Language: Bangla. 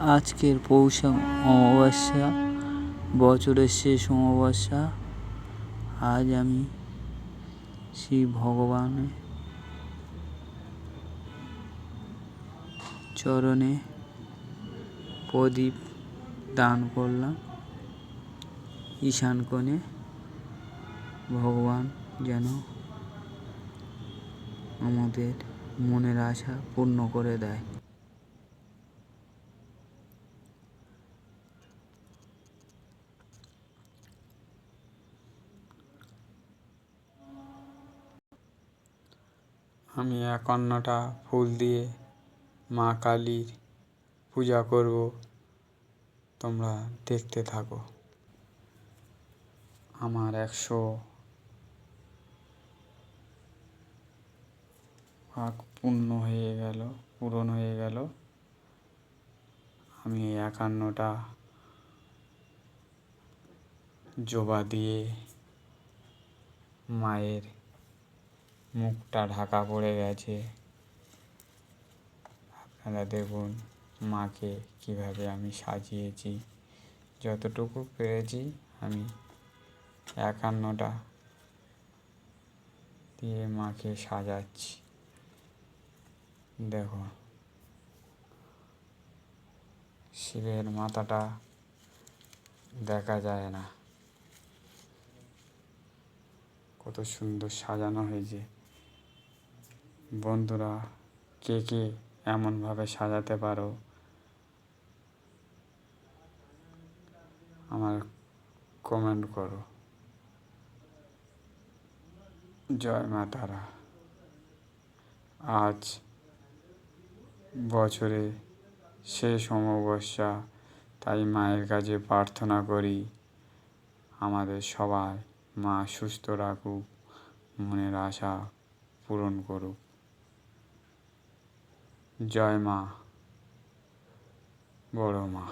আজকের পৌষ অমাবস্যা, বছরের শেষ অমাবস্যা। আজ আমি শিব ভগবানের চরণে প্রদীপ দান করলাম। ঈশান কোণে ভগবান যেন আমাদের মনের আশা পূর্ণ করে দেয়। আমি 51টা ফুল দিয়ে মা কালীর পূজা করব, তোমরা দেখতে থাকো। আমার 100 ভাগ পূর্ণ হয়ে গেল, পূরণ হয়ে গেল। আমি 51টা জবা দিয়ে মায়ের মুখটা ঢাকা পড়ে গেছে। আপনারা দেখুন মাকে কিভাবে আমি সাজিয়েছি। যতটুকু পেরেছি আমি 51টা দিয়ে মাকে সাজাচ্ছি। দেখো, শিবের মাথাটা দেখা যায় না, কত সুন্দর সাজানো হয়েছে। বন্ধুরা, কে কে এমনভাবে সাজাতে পারো আমার কমেন্ট করো। জয় মা তারা। আজ বছরে শেষ অমাবস্যা, তাই মায়ের কাছে প্রার্থনা করি আমাদের সবাই মা সুস্থ রাখুক, মনের আশা পূরণ করুক। জয় মা, বড় মা।